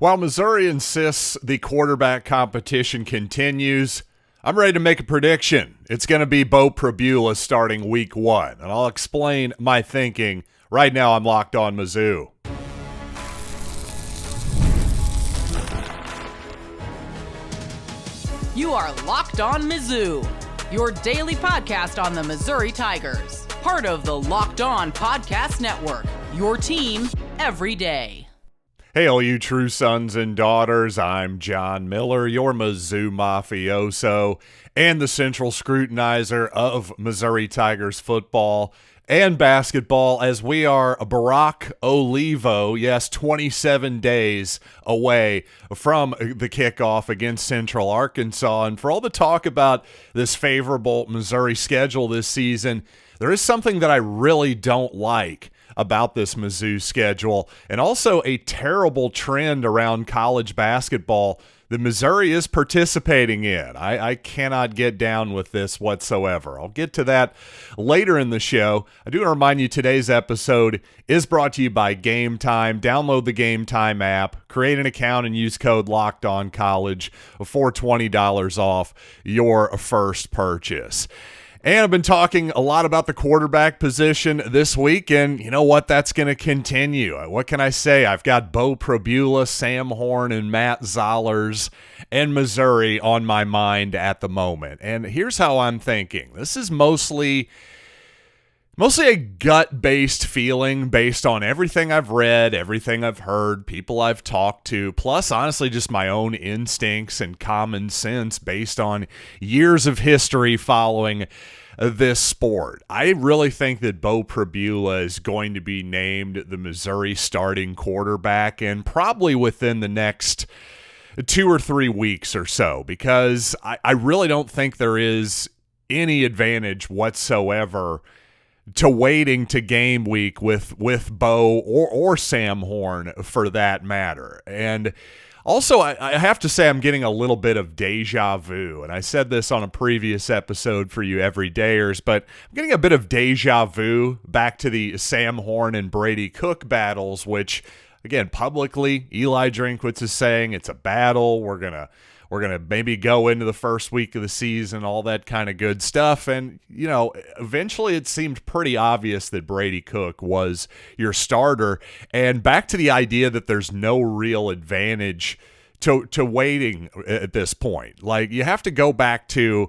While Missouri insists the quarterback competition continues, I'm ready to make a prediction. It's going to be Beau Pribula starting week 1, and I'll explain my thinking. Right now, I'm Locked On Mizzou. You are Locked On Mizzou, your daily podcast on the Missouri Tigers. Part of the Locked On Podcast Network, your team every day. Hey, all you true sons and daughters, I'm John Miller, your Mizzou mafioso and the central scrutinizer of Missouri Tigers football and basketball, as we are Barack Olivo, yes, 27 days away from the kickoff against Central Arkansas. And for all the talk about this favorable Missouri schedule this season, there is something that I really don't like about this Mizzou schedule, and also a terrible trend around college basketball that Missouri is participating in. I cannot get down with this whatsoever. I'll get to that later in the show. I do want to remind you today's episode is brought to you by Gametime. Download the Gametime app, create an account, and use code LOCKEDONCollege for $20 off your first purchase. And I've been talking a lot about the quarterback position this week, and you know what? That's going to continue. What can I say? I've got Beau Pribula, Sam Horn, and Matt Zollers and Missouri on my mind at the moment. And here's how I'm thinking. This is mostly a gut-based feeling based on everything I've read, everything I've heard, people I've talked to, plus honestly just my own instincts and common sense based on years of history following this sport. I really think that Beau Pribula is going to be named the Missouri starting quarterback, and probably within the next 2 or 3 weeks or so, because I really don't think there is any advantage whatsoever to waiting to game week with Beau or Sam Horn for that matter. And also, I have to say I'm getting a little bit of deja vu, and I said this on a previous episode for you everydayers, but I'm getting a bit of deja vu back to the Sam Horn and Brady Cook battles, which, again, publicly, Eli Drinkwitz is saying it's a battle. We're gonna maybe go into the first week of the season, all that kind of good stuff. And, you know, eventually it seemed pretty obvious that Brady Cook was your starter. And back to the idea that there's no real advantage to waiting at this point. Like, you have to go back to,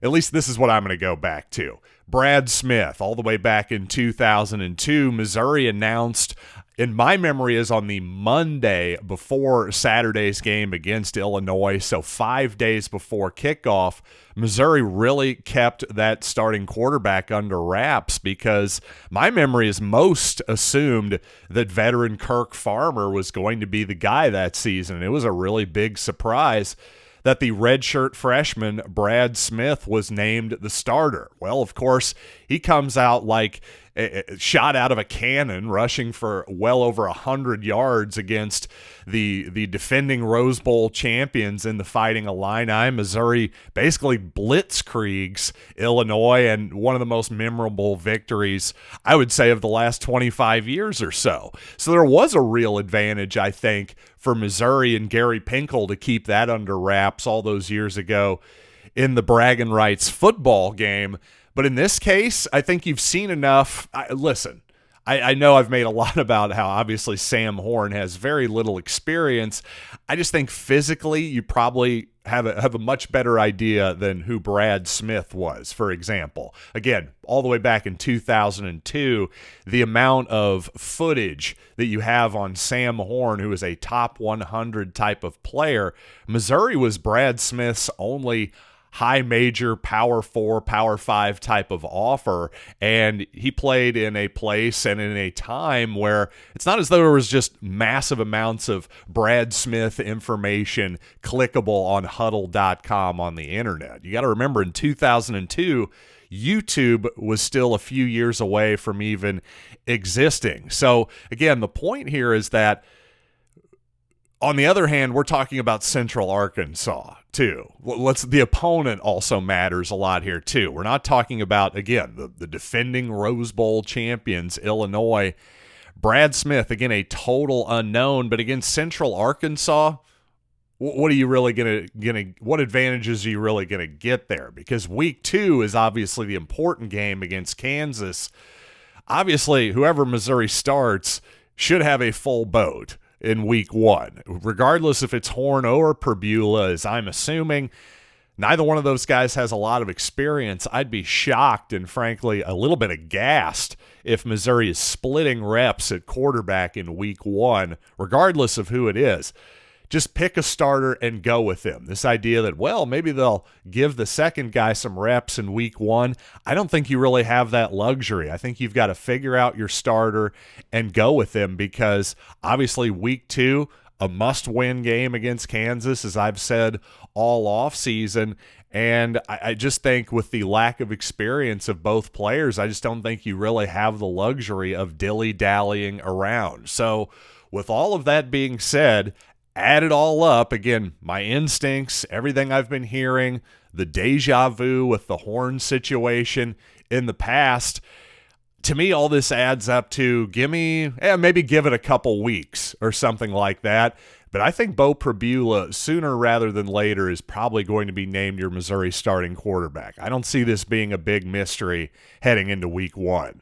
at least this is what I'm going to go back to. Brad Smith, all the way back in 2002, Missouri announced, in my memory, is on the Monday before Saturday's game against Illinois, so 5 days before kickoff, Missouri really kept that starting quarterback under wraps, because my memory is most assumed that veteran Kirk Farmer was going to be the guy that season. And it was a really big surprise that the redshirt freshman Brad Smith was named the starter. Well, of course, he comes out like a shot out of a cannon, rushing for well over 100 yards against the defending Rose Bowl champions in the Fighting Illini. Missouri basically blitzkriegs Illinois, and one of the most memorable victories, I would say, of the last 25 years or so. So there was a real advantage, I think, for Missouri and Gary Pinkel to keep that under wraps all those years ago in the bragging rights football game. But in this case, I think you've seen enough. Listen, I know I've made a lot about how obviously Sam Horn has very little experience. I just think physically you probably have a much better idea than who Brad Smith was, for example. Again, all the way back in 2002, the amount of footage that you have on Sam Horn, who is a top 100 type of player, Missouri was Brad Smith's only high major Power 4, Power 5 type of offer, and he played in a place and in a time where it's not as though there was just massive amounts of Brad Smith information clickable on huddle.com on the internet. You got to remember, in 2002, YouTube was still a few years away from even existing. So again, the point here is that, on the other hand, we're talking about Central Arkansas, too. The opponent also matters a lot here, too. We're not talking about, again, the defending Rose Bowl champions, Illinois. Brad Smith, again, a total unknown, but against Central Arkansas, what are you really what advantages are you really gonna get there? Because week 2 is obviously the important game against Kansas. Obviously, whoever Missouri starts should have a full boat in week 1, regardless if it's Horn or Pribula, as I'm assuming. Neither one of those guys has a lot of experience. I'd be shocked and, frankly, a little bit aghast if Missouri is splitting reps at quarterback in week 1, regardless of who it is. Just pick a starter and go with him. This idea that, well, maybe they'll give the second guy some reps in week 1, I don't think you really have that luxury. I think you've got to figure out your starter and go with him, because obviously week 2, a must-win game against Kansas, as I've said all offseason. And I just think with the lack of experience of both players, I just don't think you really have the luxury of dilly-dallying around. So with all of that being said, add it all up, again, my instincts, everything I've been hearing, the deja vu with the Horn situation in the past, to me, all this adds up to maybe give it a couple weeks or something like that. But I think Beau Pribula, sooner rather than later, is probably going to be named your Missouri starting quarterback. I don't see this being a big mystery heading into week 1.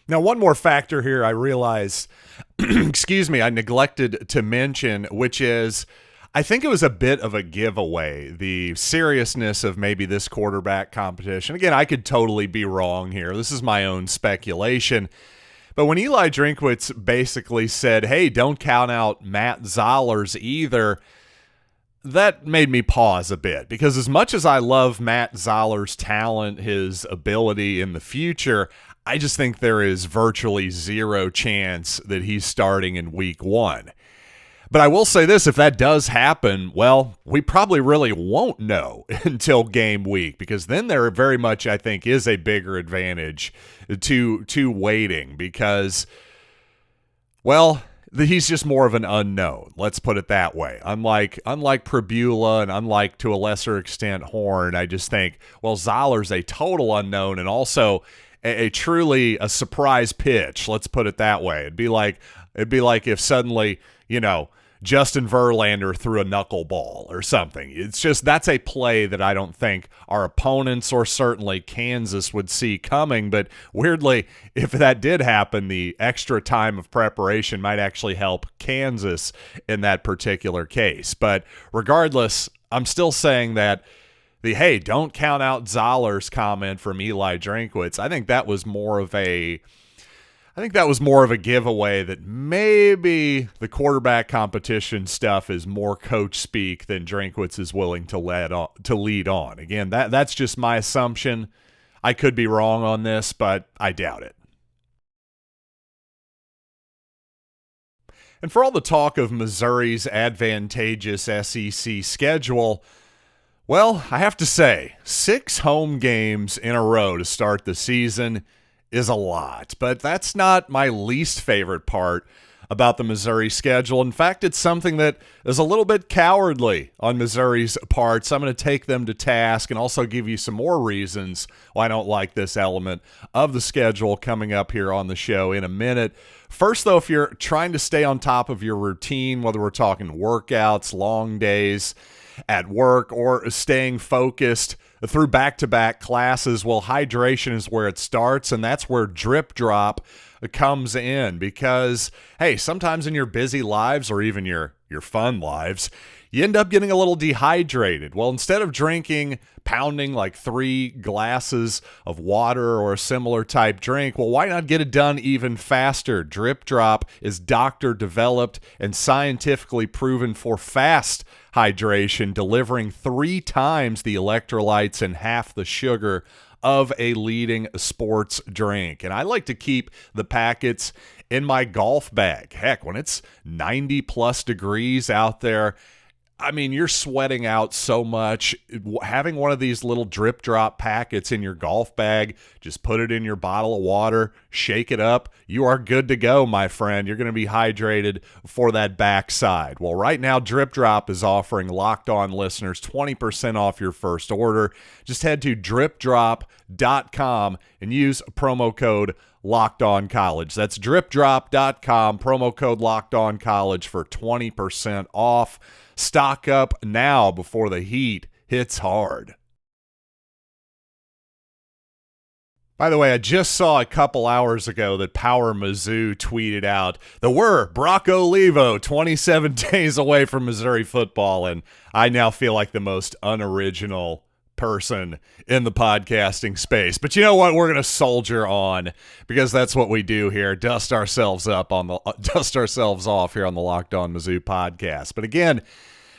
Now, one more factor here I realize, I neglected to mention, which is I think it was a bit of a giveaway, the seriousness of maybe this quarterback competition. Again, I could totally be wrong here. This is my own speculation. But when Eli Drinkwitz basically said, hey, don't count out Matt Zollers either, that made me pause a bit, because as much as I love Matt Zollers' talent, his ability in the future, I just think there is virtually zero chance that he's starting in week 1. But I will say this, if that does happen, well, we probably really won't know until game week, because then there very much, I think, is a bigger advantage to waiting, because, well, he's just more of an unknown. Let's put it that way. Unlike Pribula and unlike, to a lesser extent, Horn, I just think, well, Zoller's a total unknown and also a truly a surprise pitch. Let's put it that way. It'd be like if suddenly, Justin Verlander threw a knuckleball or something. It's just, that's a play that I don't think our opponents or certainly Kansas would see coming. But weirdly, if that did happen, the extra time of preparation might actually help Kansas in that particular case. But regardless, I'm still saying that hey, don't count out Zoller's comment from Eli Drinkwitz, I think that was more of a giveaway that maybe the quarterback competition stuff is more coach speak than Drinkwitz is willing to lead on. Again, that's just my assumption. I could be wrong on this, but I doubt it. And for all the talk of Missouri's advantageous SEC schedule, well, I have to say, 6 home games in a row to start the season is a lot, but that's not my least favorite part about the Missouri schedule. In fact, it's something that is a little bit cowardly on Missouri's part, so I'm going to take them to task and also give you some more reasons why I don't like this element of the schedule coming up here on the show in a minute. First, though, if you're trying to stay on top of your routine, whether we're talking workouts, long days at work, or staying focused through back-to-back classes, well, hydration is where it starts, and that's where DripDrop comes in, because, hey, sometimes in your busy lives or even your fun lives, you end up getting a little dehydrated. Well, instead of pounding like 3 glasses of water or a similar type drink, well, why not get it done even faster? DripDrop is doctor-developed and scientifically proven for fast hydration, delivering 3 times the electrolytes and half the sugar of a leading sports drink. And I like to keep the packets in my golf bag. Heck, when it's 90 plus degrees out there, I mean, you're sweating out so much. Having one of these little DripDrop packets in your golf bag, just put it in your bottle of water, shake it up. You are good to go, my friend. You're going to be hydrated for that backside. Well, right now, DripDrop is offering Locked On listeners 20% off your first order. Just head to DripDrop.com and use promo code Locked On College. That's DripDrop.com, promo code Locked On College for 20% off. Stock up now before the heat hits hard. By the way, I just saw a couple hours ago that Power Mizzou tweeted out that we're Brock Olivo 27 days away from Missouri football, and I now feel like the most unoriginal person in the podcasting space. But you know what? We're going to soldier on because that's what we do here. Dust ourselves off here on the Locked On Mizzou podcast. But again,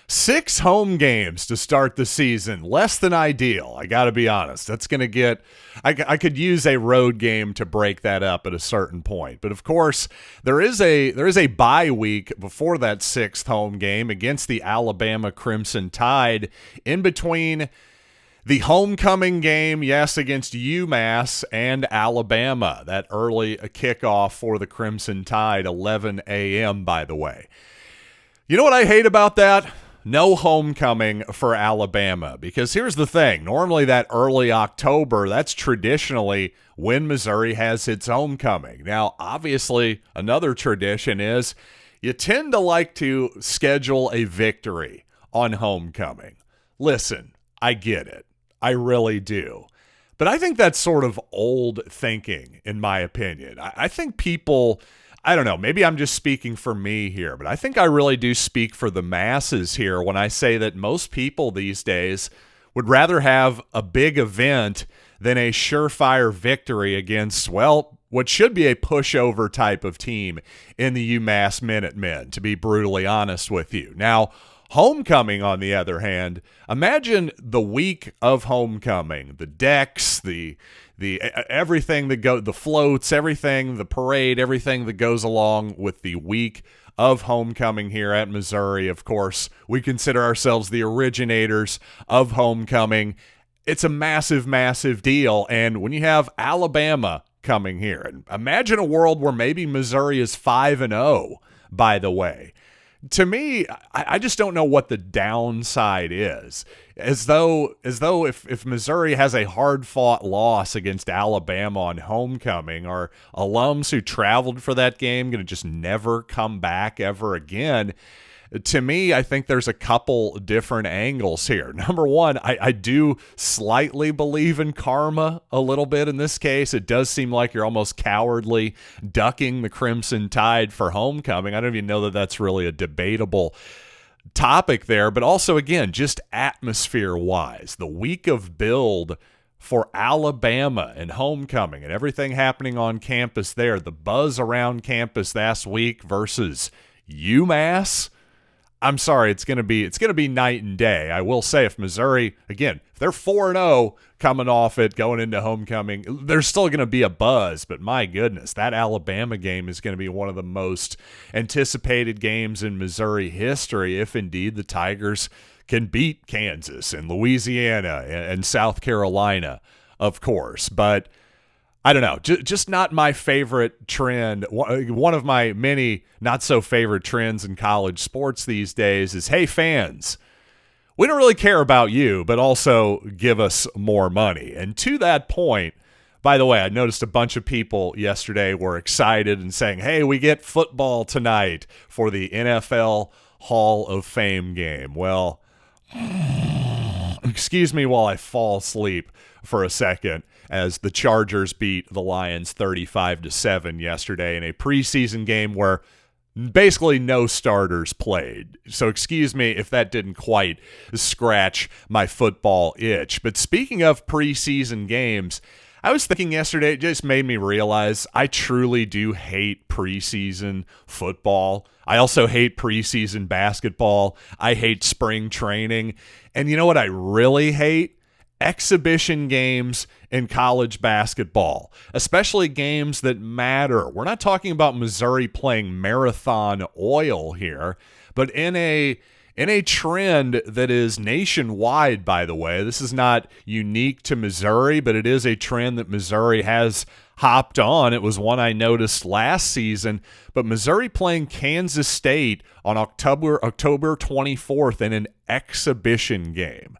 6 home games to start the season. Less than ideal. I got to be honest. That's going to get I could use a road game to break that up at a certain point. But of course, there is a bye week before that 6th home game against the Alabama Crimson Tide in between the homecoming game, yes, against UMass and Alabama. That early kickoff for the Crimson Tide, 11 a.m., by the way. You know what I hate about that? No homecoming for Alabama, because here's the thing. Normally that early October, that's traditionally when Missouri has its homecoming. Now, obviously, another tradition is you tend to like to schedule a victory on homecoming. Listen, I get it. I really do. But I think that's sort of old thinking, in my opinion. I think people, I don't know, maybe I'm just speaking for me here, but I think I really do speak for the masses here when I say that most people these days would rather have a big event than a surefire victory against, well, what should be a pushover type of team in the UMass Minutemen, to be brutally honest with you. Now, homecoming, on the other hand, imagine the week of homecoming, the decks, the everything that the floats, everything, the parade, everything that goes along with the week of homecoming here at Missouri. Of course, we consider ourselves the originators of homecoming. It's a massive, massive deal. And when you have Alabama coming here, and imagine a world where maybe Missouri is 5-0, by the way. To me, I just don't know what the downside is. As though if Missouri has a hard-fought loss against Alabama on homecoming, are alums who traveled for that game going to just never come back ever again? To me, I think there's a couple different angles here. Number one, I do slightly believe in karma a little bit in this case. It does seem like you're almost cowardly ducking the Crimson Tide for homecoming. I don't even know that that's really a debatable topic there. But also, again, just atmosphere-wise, the week of build for Alabama and homecoming and everything happening on campus there, the buzz around campus last week versus UMass, I'm sorry, it's going to be night and day. I will say, if Missouri, again, if they're 4-0 coming off it, going into homecoming, there's still going to be a buzz. But my goodness, that Alabama game is going to be one of the most anticipated games in Missouri history, if indeed the Tigers can beat Kansas and Louisiana and South Carolina, of course. But I don't know, just not my favorite trend. One of my many not-so-favorite trends in college sports these days is, hey, fans, we don't really care about you, but also give us more money. And to that point, by the way, I noticed a bunch of people yesterday were excited and saying, hey, we get football tonight for the NFL Hall of Fame game. Well, excuse me while I fall asleep for a second, as the Chargers beat the Lions 35-7 yesterday in a preseason game where basically no starters played. So excuse me if that didn't quite scratch my football itch. But speaking of preseason games, I was thinking yesterday, it just made me realize I truly do hate preseason football. I also hate preseason basketball. I hate spring training. And you know what I really hate? Exhibition games in college basketball, especially games that matter. We're not talking about Missouri playing marathon oil here, but in a trend that is nationwide, by the way. This is not unique to Missouri, but it is a trend that Missouri has hopped on. It was one I noticed last season, but Missouri playing Kansas State on October 24th in an exhibition game.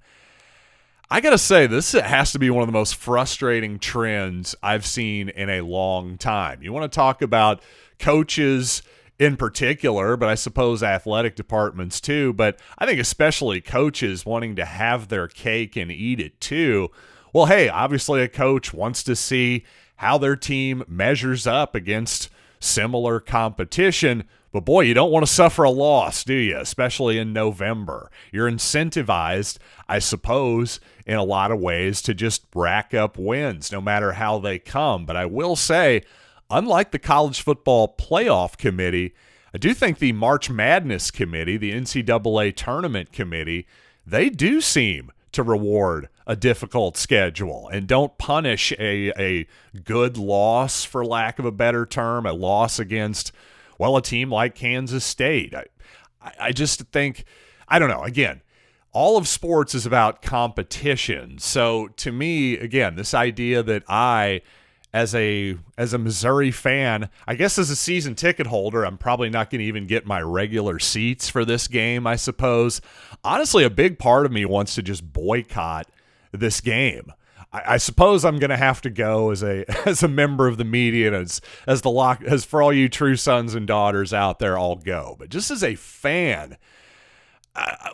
I got to say, this has to be one of the most frustrating trends I've seen in a long time. You want to talk about coaches in particular, but I suppose athletic departments too, but I think especially coaches wanting to have their cake and eat it too. Well, hey, obviously a coach wants to see how their team measures up against similar competition, but boy, you don't want to suffer a loss, do you? Especially in November. You're incentivized, I suppose, in a lot of ways to just rack up wins, no matter how they come. But I will say, unlike the College Football Playoff Committee, I do think the March Madness Committee, the NCAA Tournament Committee, they do seem to reward a difficult schedule and don't punish a good loss, for lack of a better term, a loss against, well, a team like Kansas State. I just think, I don't know, again, all of sports is about competition. So to me, again, this idea that I, as a Missouri fan, I guess as a season ticket holder, I'm probably not going to even get my regular seats for this game, I suppose. Honestly, a big part of me wants to just boycott this game. I suppose I'm going to have to go as a member of the media, and as for all you true sons and daughters out there, I'll go. But just as a fan,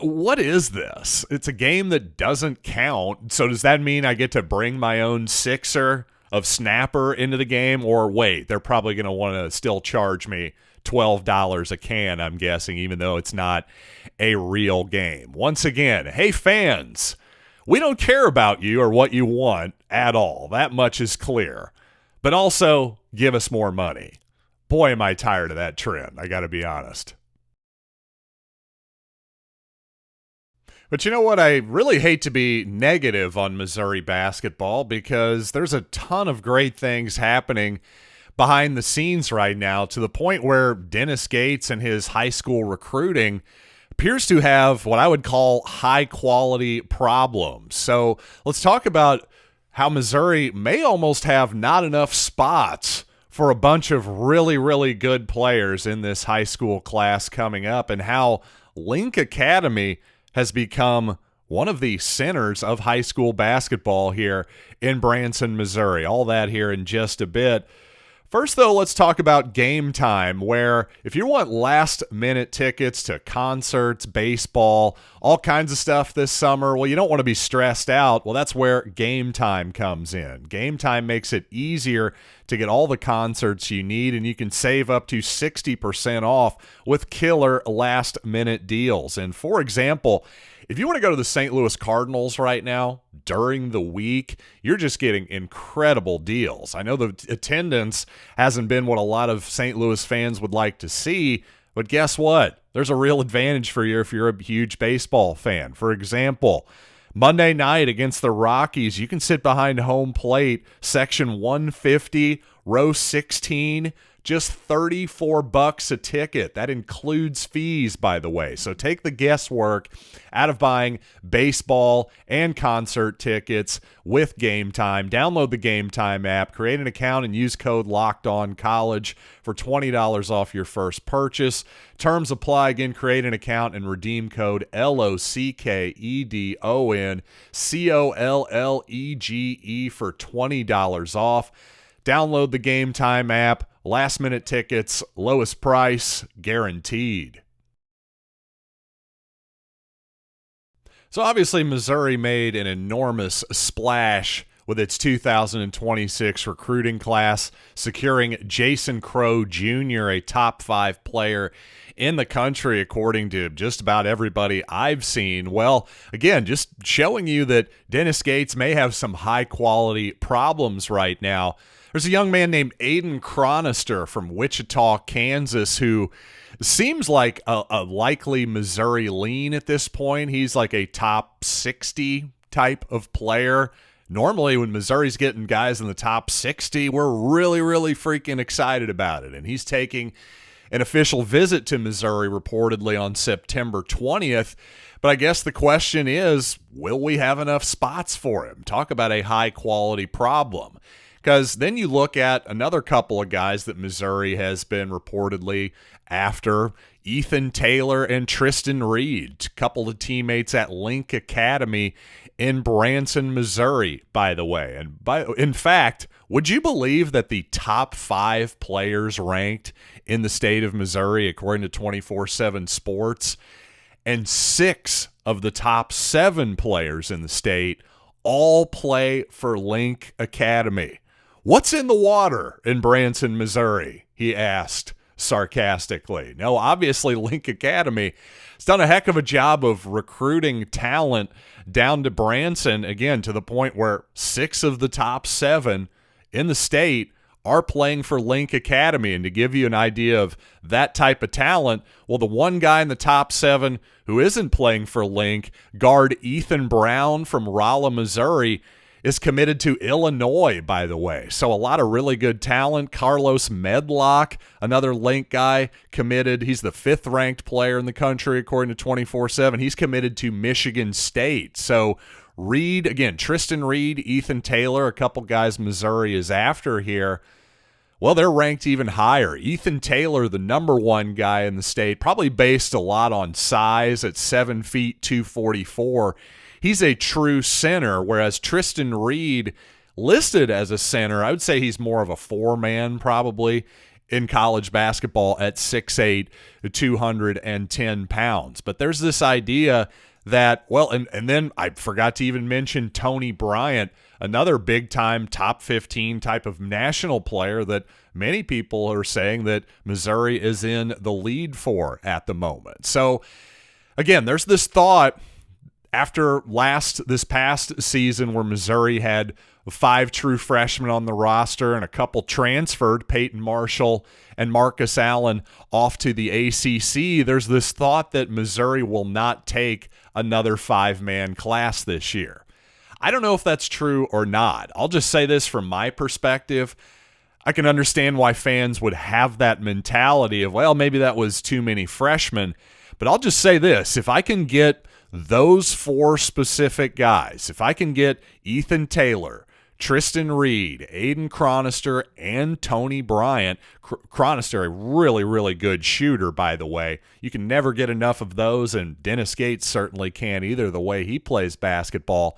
what is this? It's a game that doesn't count. So does that mean I get to bring my own sixer of snapper into the game? Or wait, they're probably going to want to still charge me $12 a can, I'm guessing, even though it's not a real game. Once again, hey fans, we don't care about you or what you want at all. That much is clear. But also, give us more money. Boy, am I tired of that trend, I got to be honest. But you know what? I really hate to be negative on Missouri basketball because there's a ton of great things happening behind the scenes right now, to the point where Dennis Gates and his high school recruiting appears to have what I would call high-quality problems. So let's talk about how Missouri may almost have not enough spots for a bunch of really, really good players in this high school class coming up, and how Link Academy has become one of the centers of high school basketball here in Branson, Missouri. All that here in just a bit. First, though, let's talk about Gametime, where if you want last-minute tickets to concerts, baseball, all kinds of stuff this summer, well, you don't want to be stressed out. Well, that's where Gametime comes in. Gametime makes it easier to get all the concerts you need, and you can save up to 60% off with killer last-minute deals. And for example, if you want to go to the St. Louis Cardinals right now during the week, you're just getting incredible deals. I know the attendance hasn't been what a lot of St. Louis fans would like to see, but guess what? There's a real advantage for you if you're a huge baseball fan. For example, Monday night against the Rockies, you can sit behind home plate, section 150, row 16, just $34 a ticket. That includes fees, by the way. So take the guesswork out of buying baseball and concert tickets with Gametime. Download the Gametime app, create an account, and use code LOCKEDONCollege for $20 off your first purchase. Terms apply. Again, create an account and redeem code LOCKEDONCOLLEGE for $20 off. Download the Gametime app. Last minute tickets, lowest price, guaranteed. So obviously Missouri made an enormous splash with its 2026 recruiting class, securing Jason Crowe Jr., a top 5 player in the country, according to just about everybody I've seen. Well, again, just showing you that Dennis Gates may have some high-quality problems right now. There's a young man named Aidan Chronister from Wichita, Kansas, who seems like a likely Missouri lean at this point. He's like a top 60 type of player. Normally, when Missouri's getting guys in the top 60, we're really, really freaking excited about it. And he's taking an official visit to Missouri reportedly on September 20th. But I guess the question is, will we have enough spots for him? Talk about a high-quality problem. Because then you look at another couple of guys that Missouri has been reportedly after, Ethan Taylor and Tristan Reed, a couple of teammates at Link Academy in Branson, Missouri, by the way. And in fact, would you believe that the top 5 players ranked in the state of Missouri, according to 24/7 Sports, and 6 of the top 7 players in the state all play for Link Academy? What's in the water in Branson, Missouri? He asked sarcastically. No, obviously Link Academy has done a heck of a job of recruiting talent down to Branson, again, to the point where 6 of the top 7 in the state are playing for Link Academy. And to give you an idea of that type of talent, well, the one guy in the top 7 who isn't playing for Link, guard Ethan Brown from Rolla, Missouri, is committed to Illinois, by the way. So a lot of really good talent. Carlos Medlock, another Link guy, committed. He's the 5th-ranked player in the country, according to 24/7. He's committed to Michigan State. So Reed, again, Tristan Reed, Ethan Taylor, a couple guys Missouri is after here. Well, they're ranked even higher. Ethan Taylor, the number 1 guy in the state, probably based a lot on size at 7 feet, 244. He's a true center, whereas Tristan Reed, listed as a center, I would say he's more of a 4-man probably in college basketball at 6'8", 210 pounds. But there's this idea that, well, and then I forgot to even mention Toni Bryant, another big-time top 15 type of national player that many people are saying that Missouri is in the lead for at the moment. So, again, there's this thought after this past season where Missouri had 5 true freshmen on the roster and a couple transferred, Peyton Marshall and Marcus Allen, off to the ACC, there's this thought that Missouri will not take another 5-man class this year. I don't know if that's true or not. I'll just say this from my perspective. I can understand why fans would have that mentality of, well, maybe that was too many freshmen. But I'll just say this. If I can get those 4 specific guys, if I can get Ethan Taylor, Tristan Reed, Aidan Chronister, and Toni Bryant. Chronister, a really, really good shooter, by the way. You can never get enough of those, and Dennis Gates certainly can't either, the way he plays basketball.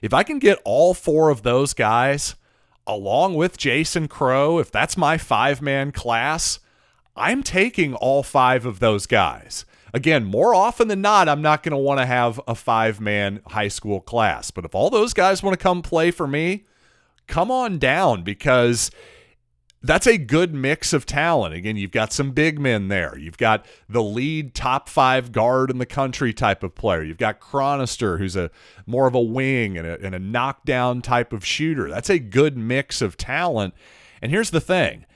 If I can get all 4 of those guys, along with Jason Crowe, if that's my 5-man class, I'm taking all 5 of those guys. Again, more often than not, I'm not going to want to have a 5-man high school class. But if all those guys want to come play for me, come on down, because that's a good mix of talent. Again, you've got some big men there. You've got the lead top 5 guard in the country type of player. You've got Chronister, who's more of a wing and a knockdown type of shooter. That's a good mix of talent. And here's the thing.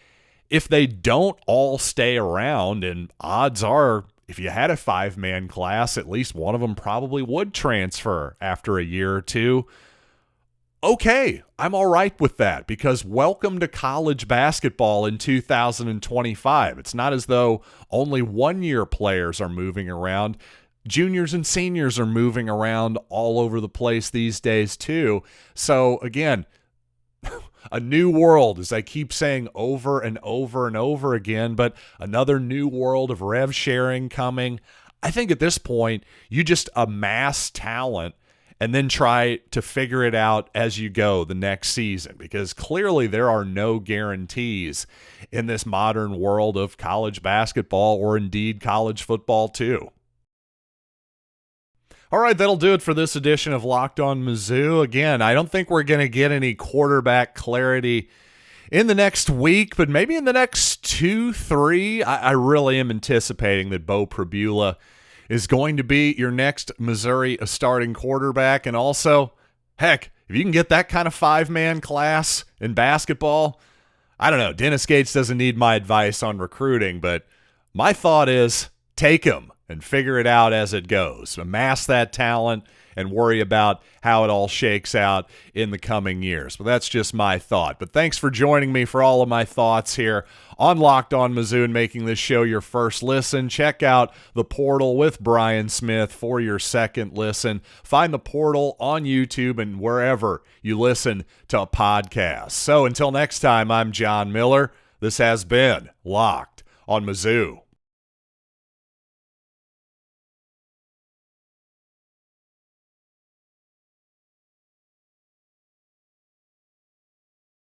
If they don't all stay around, and odds are, if you had a 5-man class, at least one of them probably would transfer after a year or two. Okay, I'm all right with that, because welcome to college basketball in 2025. It's not as though only 1-year players are moving around. Juniors and seniors are moving around all over the place these days too. So again, a new world, as I keep saying over and over and over again, but another new world of rev sharing coming. I think at this point, you just amass talent and then try to figure it out as you go the next season, because clearly there are no guarantees in this modern world of college basketball, or indeed college football too. All right, that'll do it for this edition of Locked On Mizzou. Again, I don't think we're going to get any quarterback clarity in the next week, but maybe in the next 2-3. I really am anticipating that Beau Pribula is going to be your next Missouri starting quarterback. And also, heck, if you can get that kind of 5-man class in basketball, I don't know, Dennis Gates doesn't need my advice on recruiting, but my thought is take him and figure it out as it goes. Amass that talent and worry about how it all shakes out in the coming years. But that's just my thought. But thanks for joining me for all of my thoughts here on Locked On Mizzou and making this show your first listen. Check out the portal with Brian Smith for your second listen. Find the portal on YouTube and wherever you listen to podcasts. So until next time, I'm John Miller. This has been Locked On Mizzou.